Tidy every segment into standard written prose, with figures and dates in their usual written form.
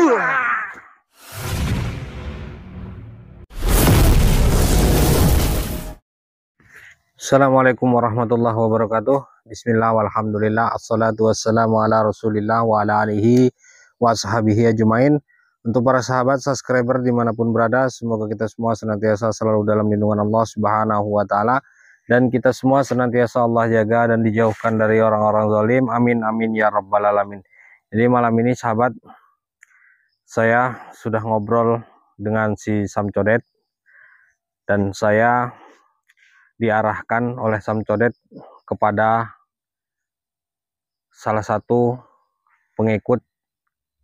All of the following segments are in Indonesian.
Assalamualaikum warahmatullahi wabarakatuh. Bismillah walhamdulillah. Assalatu wassalamu ala rasulillah wa ala alihi wa sahabihi ajmain. Untuk para sahabat subscriber dimanapun berada, semoga kita semua senantiasa selalu dalam lindungan Allah subhanahu wa ta'ala, dan kita semua senantiasa Allah jaga dan dijauhkan dari orang-orang zalim. Amin amin ya rabbal alamin. Jadi malam ini sahabat, saya sudah ngobrol dengan si Samcodet, dan saya diarahkan oleh Samcodet kepada salah satu pengikut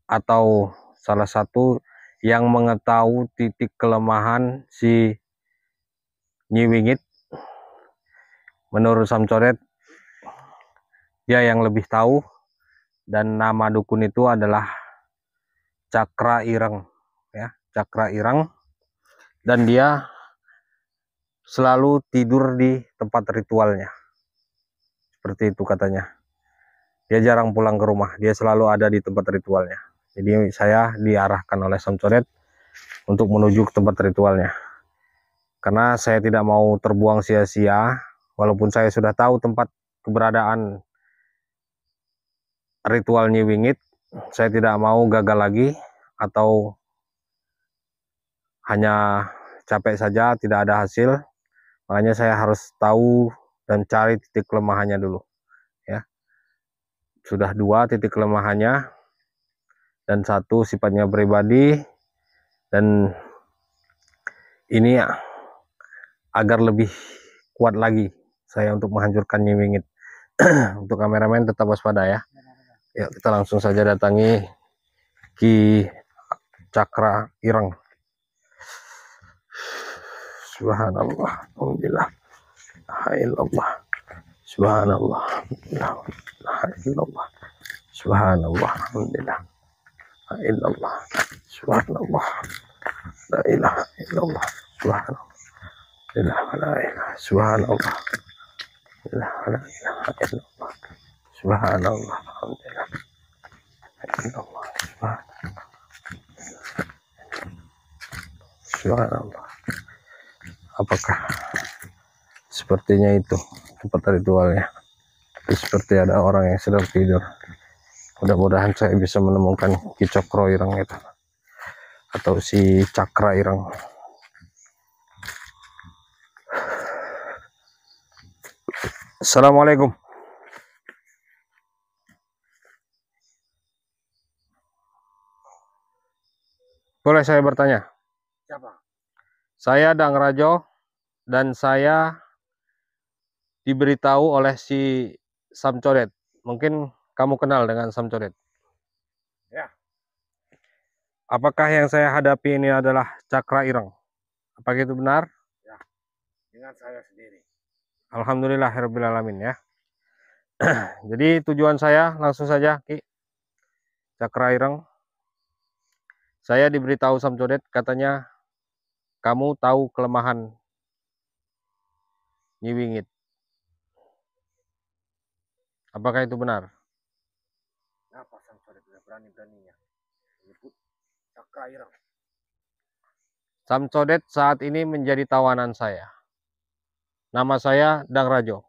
atau salah satu yang mengetahui titik kelemahan si Nyi Wingit. Menurut Samcodet, dia yang lebih tahu, dan nama dukun itu adalah Cakra Ireng, ya, Cakra Ireng, dan dia selalu tidur di tempat ritualnya. Seperti itu katanya. Dia jarang pulang ke rumah, dia selalu ada di tempat ritualnya. Jadi saya diarahkan oleh Samcodet untuk menuju ke tempat ritualnya. Karena saya tidak mau terbuang sia-sia, walaupun saya sudah tahu tempat keberadaan ritual Nyi Wingit, saya tidak mau gagal lagi atau hanya capek saja tidak ada hasil. Makanya saya harus tahu dan cari titik kelemahannya dulu, ya. Sudah 2 titik kelemahannya, dan 1 sifatnya pribadi, dan ini agar lebih kuat lagi saya untuk menghancurkan Nyi Wingit. Untuk kameramen tetap waspada ya. Ya, kita langsung saja datangi Ki Cakra Ireng. Subhanallah, alhamdulillah, la ilallah, subhanallah, la ilallah, subhanallah, alhamdulillah, la ilallah, subhanallah, la ilaha illallah, subhanallah, la ilaha, subhanallah, la ilaha illallah, subhanallah, alhamdulillah, la ilallah, subhanallah. Apakah sepertinya itu tempat ritualnya? Tapi seperti ada orang yang sedang tidur. Mudah-mudahan saya bisa menemukan Ki Cakra Ireng itu, atau si Cakra Ireng. Assalamualaikum. Boleh saya bertanya? Siapa? Saya Dang Rajo, dan saya diberitahu oleh si Samcodet. Mungkin kamu kenal dengan Samcodet. Ya. Apakah yang saya hadapi ini adalah Cakra Ireng? Apakah itu benar? Ya, dengan saya sendiri. Alhamdulillahirabbil alamin ya. Jadi tujuan saya langsung saja, Ki Cakra Ireng. Saya diberitahu Samcodet, katanya kamu tahu kelemahan Nyi Wingit. Apakah itu benar? Kenapa Samcodet tidak berani-beraninya menyebut Cakra Ireng? Samcodet saat ini menjadi tawanan saya. Nama saya Dang Rajo.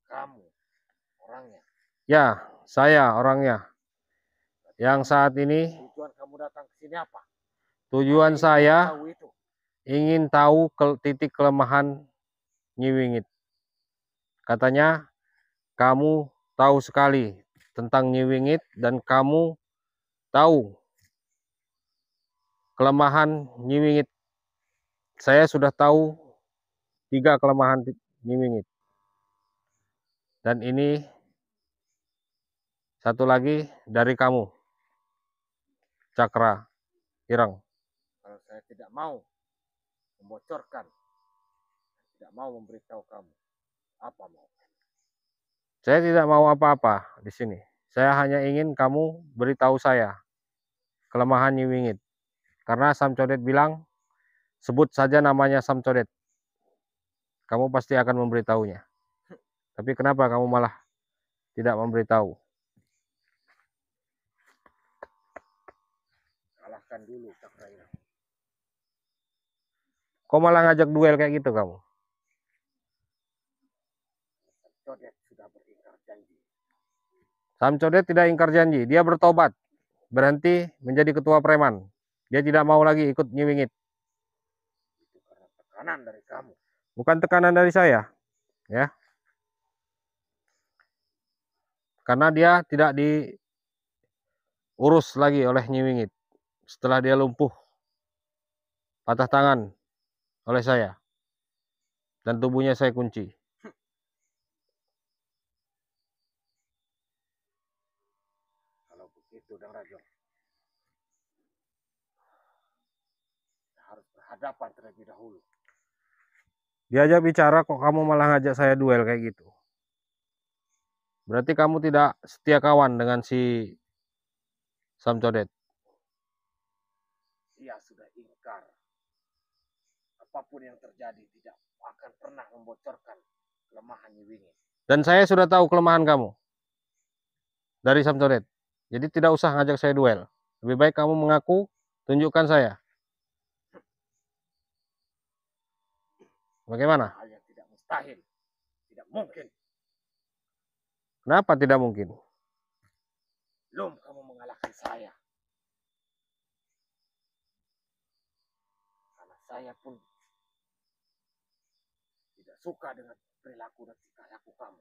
Kamu orangnya. Ya, saya orangnya. Yang saat ini Tujuan kamu datang ke sini apa? tujuan saya Tahu itu. ingin tahu titik kelemahan Nyi Wingit. Katanya kamu tahu sekali tentang Nyi Wingit, dan kamu tahu kelemahan Nyi Wingit. Saya sudah tahu 3 kelemahan Nyi Wingit. Dan ini satu lagi dari kamu, Cakra Ireng. Kalau saya tidak mau membocorkan, tidak mau memberitahu kamu, apa mau? Saya tidak mau apa-apa di sini. Saya hanya ingin kamu beritahu saya kelemahan Nyi Wingit. Karena Samcodet bilang, sebut saja namanya Samcodet, kamu pasti akan memberitahunya. Tapi kenapa kamu malah tidak memberitahu? pikirkan dulu, Cakraira. Kok malah ngajak duel kayak gitu kamu? Samcodet sudah beringkar janji. Samcodet tidak ingkar janji, dia bertobat, berhenti menjadi ketua preman. Dia tidak mau lagi ikut Nyiwingit. Itu karena tekanan dari kamu. Bukan tekanan dari saya, ya. Karena dia tidak diurus lagi oleh Nyiwingit. Setelah dia lumpuh, patah tangan oleh saya. Dan tubuhnya saya kunci. Kalau begitu, Dang Rajo, kita harus berhadapan terlebih dahulu. Diajak bicara kok kamu malah ngajak saya duel kayak gitu. Berarti kamu tidak setia kawan dengan si Samcodet. Dia sudah ingkar. Apapun yang terjadi tidak akan pernah membocorkan kelemahan Nyiwingit. Dan saya sudah tahu kelemahan kamu dari Samcodet. Jadi tidak usah ngajak saya duel. Lebih baik kamu mengaku, tunjukkan saya. Bagaimana? Hal yang tidak mustahil, tidak mungkin. Kenapa tidak mungkin? Belum kamu mengalahkan saya. Karena saya pun tidak suka dengan perilaku dan tingkah laku kamu.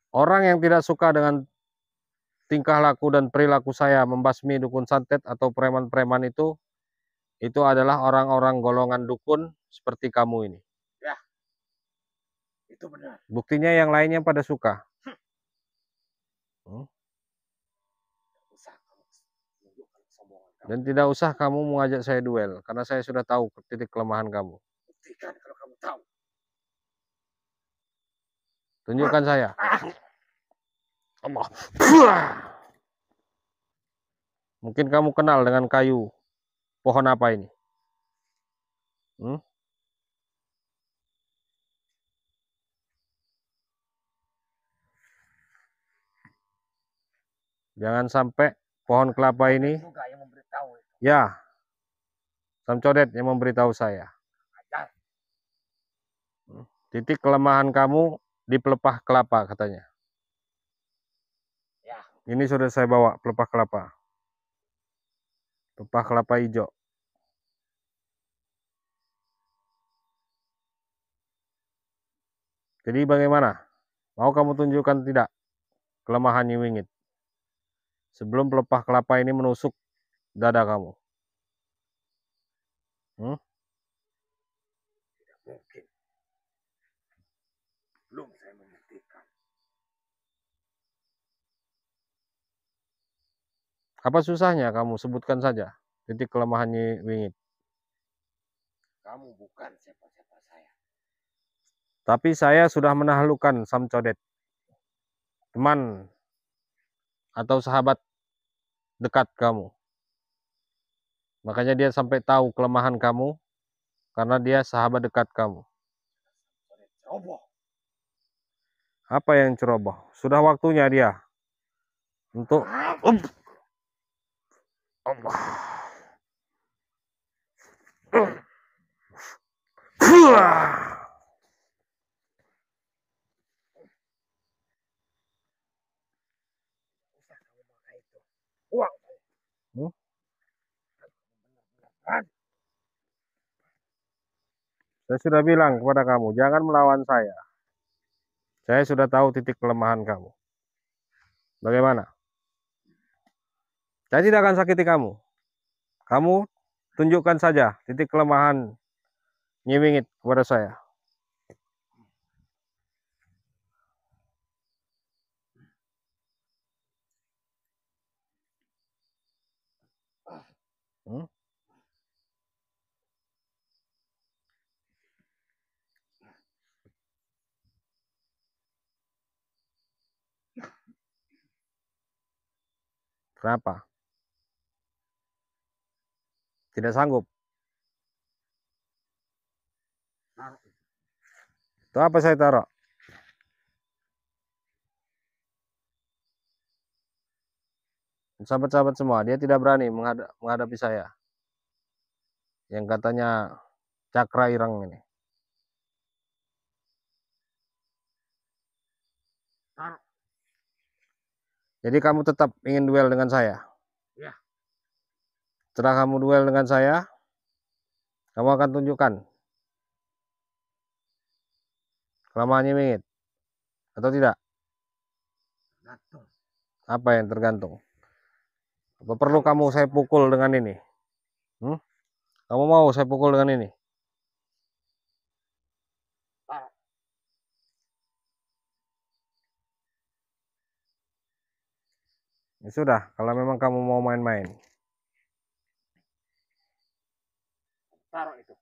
Orang yang tidak suka dengan tingkah laku dan perilaku saya membasmi dukun santet atau preman-preman itu adalah orang-orang golongan dukun seperti kamu ini. Ya, itu benar. Buktinya yang lainnya pada suka. Usah kamu menunjukkan kesombongan kamu. Dan tidak usah kamu mengajak saya duel, karena saya sudah tahu titik kelemahan kamu. Buktikan kalau kamu tahu. Tunjukkan saya. Allah. Mungkin kamu kenal dengan kayu pohon apa ini? Jangan sampai pohon kelapa ini, Juga yang memberitahu itu. ya, Samcodet yang memberitahu saya. Ajar. Titik kelemahan kamu di pelepah kelapa katanya. Ya, Ini sudah saya bawa pelepah kelapa. Pelepah kelapa hijau. Jadi bagaimana? Mau kamu tunjukkan tidak kelemahan Nyiwingit? Sebelum pelepah kelapa ini menusuk dada kamu. tidak mungkin. Belum saya membuktikan. Apa susahnya kamu sebutkan saja titik kelemahan Nyiwingit. Kamu bukan siapa-siapa saya. Tapi saya sudah menaklukkan Samcodet. Teman atau sahabat dekat kamu. Makanya dia sampai tahu kelemahan kamu karena dia sahabat dekat kamu. Ceroboh. Apa yang ceroboh? Sudah waktunya dia untuk Allah. Uang. Saya sudah bilang kepada kamu, jangan melawan saya. Saya sudah tahu titik kelemahan kamu. Bagaimana? Saya tidak akan sakiti kamu. Kamu tunjukkan saja titik kelemahan Nyiwingit kepada saya. Kenapa? Tidak sanggup. Itu apa saya taruh? . sahabat-sahabat semua, dia tidak berani menghadapi saya. Yang katanya cakra ireng ini. Jadi kamu tetap ingin duel dengan saya? Ya. Setelah kamu duel dengan saya, kamu akan tunjukkan kelemahannya Wingit, atau tidak? Tergantung. Apa yang tergantung? Apa perlu kamu saya pukul dengan ini? Kamu mau saya pukul dengan ini? Ya sudah, kalau memang kamu mau main-main. Taruh itu.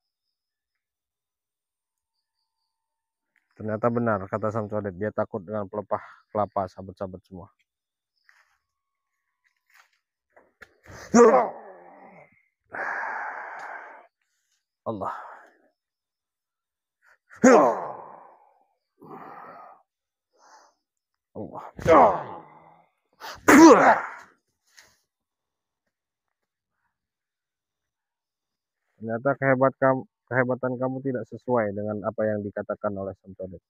Ternyata benar kata Samsodet, dia takut dengan pelepah kelapa, sahabat-sahabat semua. Allah. Allah. Ternyata kehebatan kamu tidak sesuai dengan apa yang dikatakan oleh Samsodet.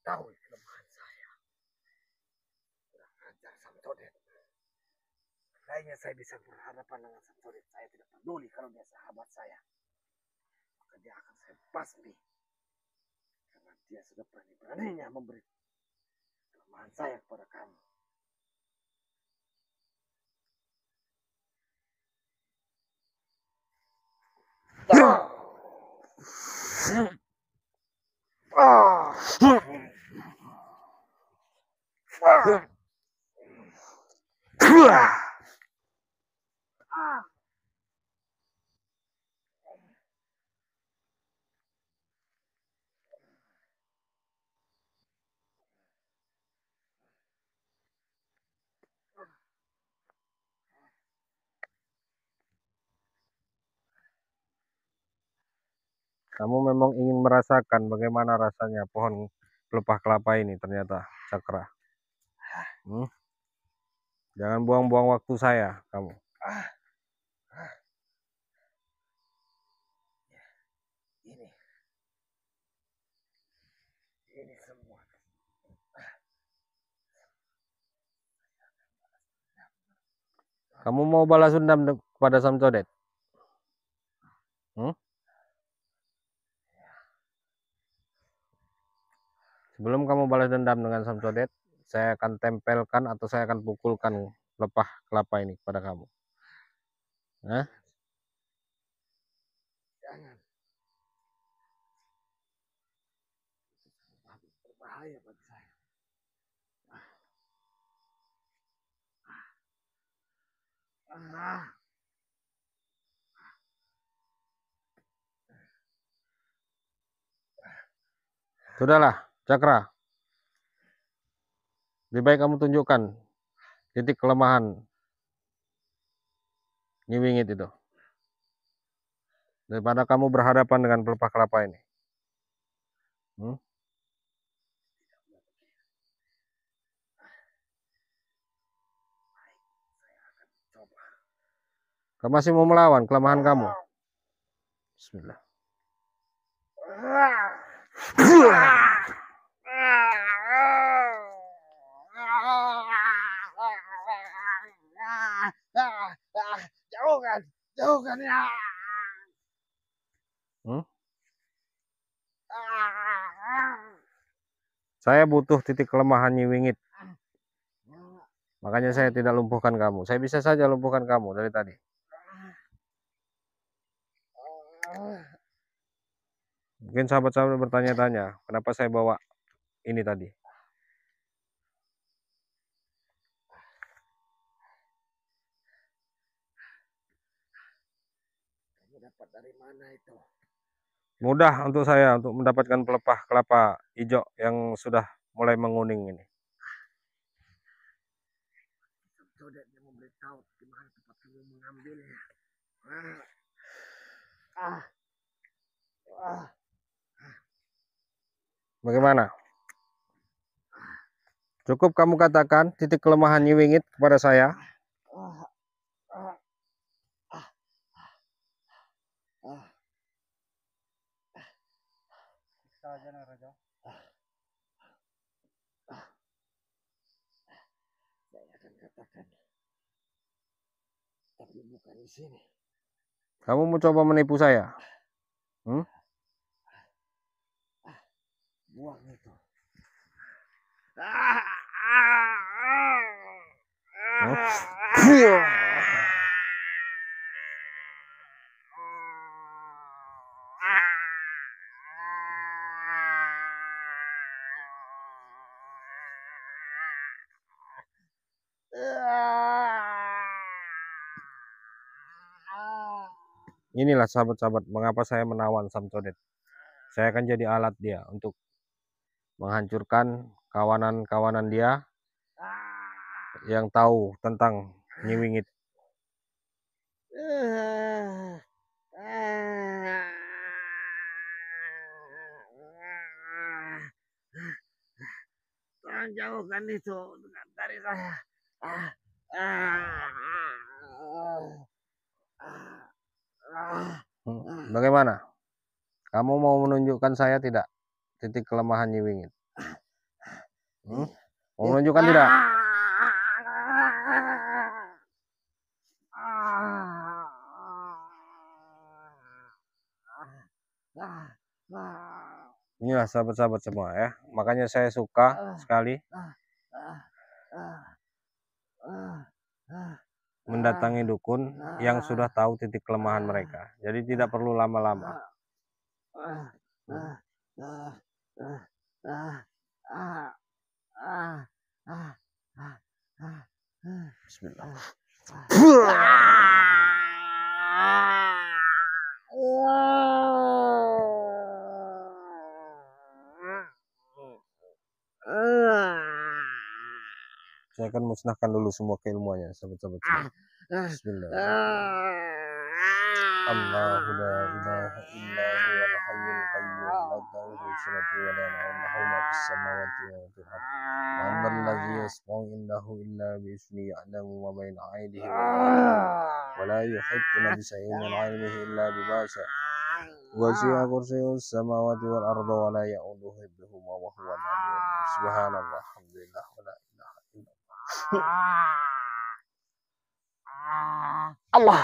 Tahu kelemahan saya. Kurang ajar Samsodet. Kayaknya saya bisa berhadapan dengan Samsodet. Saya tidak peduli kalau dia sahabat saya. Maka dia akan saya basmi. Karena dia sudah berani-beraninya memberi kelemahan saya kepada kamu. Kamu memang ingin merasakan bagaimana rasanya pohon pelepah kelapa ini ternyata, Cakra. Jangan buang-buang waktu saya, kamu. Ini semua. Kamu mau balas dendam kepada Samsodet? Sebelum kamu balas dendam dengan Samsodet, saya akan tempelkan atau saya akan pukulkan pelepah kelapa ini kepada kamu. Jangan. Berbahaya bagi saya. Sudahlah, Cakra. Lebih baik kamu tunjukkan titik kelemahan Nyi Wingit itu, daripada kamu berhadapan dengan pelepah kelapa ini. Kamu masih mau melawan kelemahan kamu? Bismillah. Jauhkan ya. Saya butuh titik kelemahan Nyi Wingit. Makanya saya tidak lumpuhkan kamu. Saya bisa saja lumpuhkan kamu dari tadi. Mungkin sahabat-sahabat bertanya-tanya, kenapa saya bawa ini tadi. Kamu dapat dari mana itu? Mudah untuk saya untuk mendapatkan pelepah kelapa hijau yang sudah mulai menguning ini. Samsodet yang memberitahu di mana tempat kamu mengambilnya. Bagaimana? Cukup kamu katakan titik kelemahan Nyi Wingit kepada saya. Saya akan katakan, tapi bukan di sini. Kamu mau coba menipu saya? Buang itu. Inilah sahabat-sahabat, mengapa saya menawan Samcodet. Saya akan jadi alat dia untuk menghancurkan kawanan-kawanan dia yang tahu tentang Nyi Wingit. Tolong jauhkan itu dari saya. Bagaimana? Kamu mau menunjukkan saya tidak titik kelemahan Nyi Wingit? Mau menunjukkan tidak? Inilah sahabat-sahabat semua ya. Makanya saya suka sekali mendatangi dukun yang sudah tahu titik kelemahan mereka. Jadi tidak perlu lama-lama. Bismillah. Saya akan musnahkan dulu semua keilmuannya, sahabat-sahabat semua. Bismillah. Allahu la ilaha illa huwal hayyul qayyum la ta'khudhuhu sinatun wa la nawm lahu ma fis samawati wa ma fil ardh. Man dhal ladzi yashfa'u indahu illa bi idhnihi ya'lamu ma bayna aydihim wa la yuhituna bi shay'in min 'ilmihi illa bima sha'a. Wasi'a kursiyyuhu samawati wal ardha wa la ya'uduhu hifdhuhuma wa huwal 'aliyyul subhanallah alhamdulillah wa la ilaha illallah. Allah.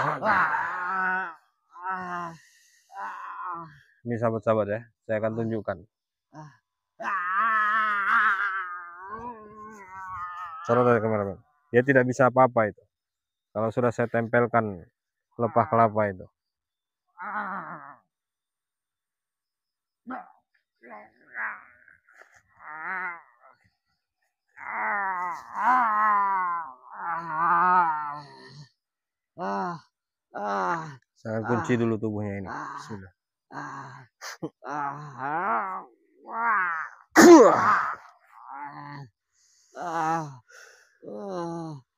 Ini sahabat-sahabat ya, saya akan tunjukkan. Sorot dari kameramen. Dia tidak bisa apa-apa itu. Kalau sudah saya tempelkan pelepah kelapa itu. Saya akan kunci dulu tubuhnya ini. Bismillah.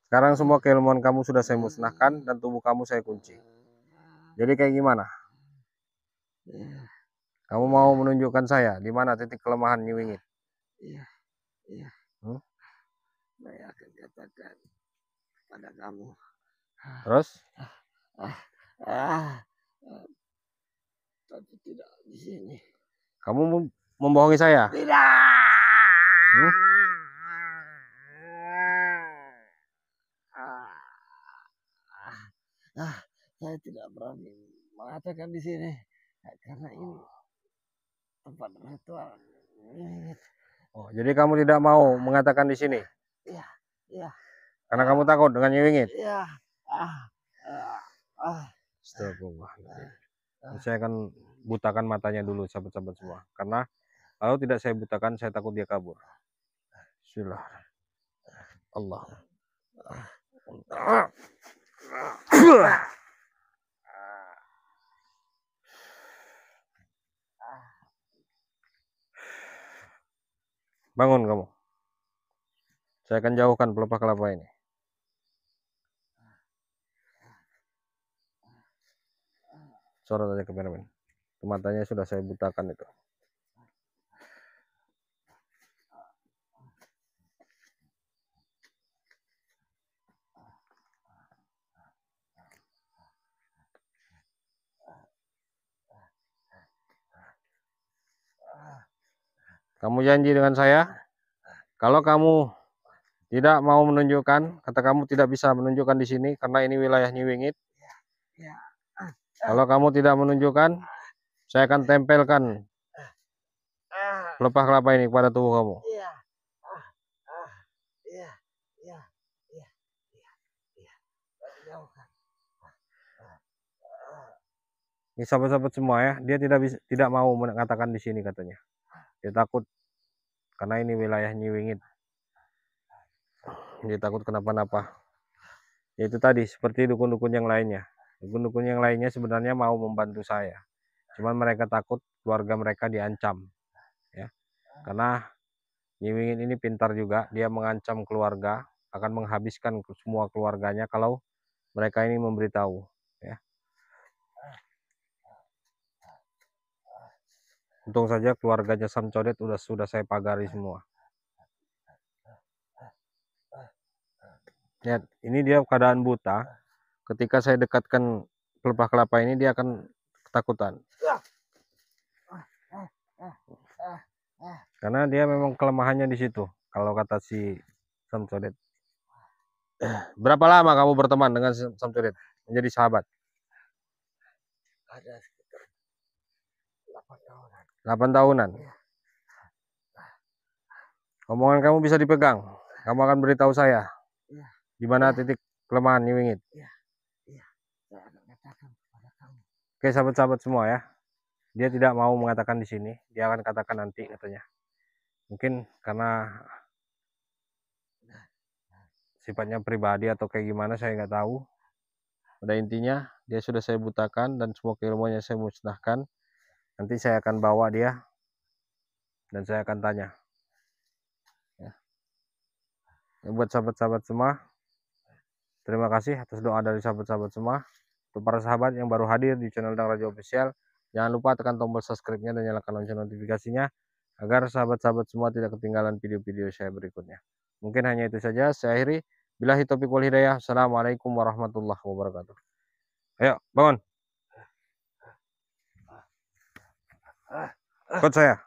Sekarang semua keilmuan kamu sudah saya musnahkan dan tubuh kamu saya kunci. Jadi kayak gimana? Kamu mau menunjukkan saya di mana titik kelemahan Nyi Wingit? Iya. Saya akan katakan pada kamu. Terus? Tapi tidak di sini. Kamu membohongi saya? Tidak. Saya tidak berani mengatakan di sini karena ini tempat ritual. Oh, jadi kamu tidak mau mengatakan di sini? Iya, iya. Karena kamu takut dengan Nyi Wingit? Iya. Astagfirullah. Saya akan butakan matanya dulu sahabat-sahabat semua. Karena kalau tidak saya butakan, saya takut dia kabur. Bismillah. Allah. Bangun kamu. Saya akan jauhkan pelepah kelapa ini. Sorot aja kameramen. Matanya sudah saya butakan itu. Kamu janji dengan saya, kalau kamu tidak mau menunjukkan, kata kamu tidak bisa menunjukkan di sini karena ini wilayah Nyiwingit. Ya. Kalau kamu tidak menunjukkan, saya akan tempelkan pelepah kelapa ini kepada tubuh kamu. Iya. Iya. Iya. Iya. Iya. Iya. Jauhkan. Ini sahabat-sahabat semua ya, dia tidak mau mengatakan di sini katanya. Dia takut karena ini wilayah Nyiwingit. Dia takut kenapa-napa. Itu tadi seperti dukun-dukun yang lainnya. Dukun-dukun yang lainnya sebenarnya mau membantu saya. Cuman mereka takut keluarga mereka diancam. Ya. Karena Nyiwingit ini pintar juga, dia mengancam keluarga, akan menghabiskan semua keluarganya kalau mereka ini memberitahu. Ya. Untung saja keluarganya Sam Codet sudah saya pagari semua. Lihat, ini dia keadaan buta. Ketika saya dekatkan pelepah kelapa ini, dia akan ketakutan. Karena dia memang kelemahannya di situ. Kalau kata si Sam Codet. Berapa lama kamu berteman dengan Sam Codet? Menjadi sahabat? Ada sekitar 8 tahunan. 8 tahunan. Omongan kamu bisa dipegang. Kamu akan beritahu saya. Iya. Di mana titik kelemahan Nyiwingit. Iya. Iya. Saya akan katakan kepada kamu. Oke, sahabat-sahabat semua ya. Dia tidak mau mengatakan di sini. Dia akan katakan nanti katanya. Mungkin karena sifatnya pribadi atau kayak gimana saya nggak tahu. Pada intinya dia sudah saya butakan dan semua keilmuannya saya musnahkan. Nanti saya akan bawa dia dan saya akan tanya. Ya. Buat sahabat-sahabat semua, terima kasih atas doa dari sahabat-sahabat semua. Untuk para sahabat yang baru hadir di channel Dang Raja Official, jangan lupa tekan tombol subscribe-nya dan nyalakan lonceng notifikasinya agar sahabat-sahabat semua tidak ketinggalan video-video saya berikutnya. Mungkin hanya itu saja. Saya akhiri. Billahi taufiq wal hidayah. Assalamualaikum warahmatullahi wabarakatuh. Ayo, bangun. Ikut saya.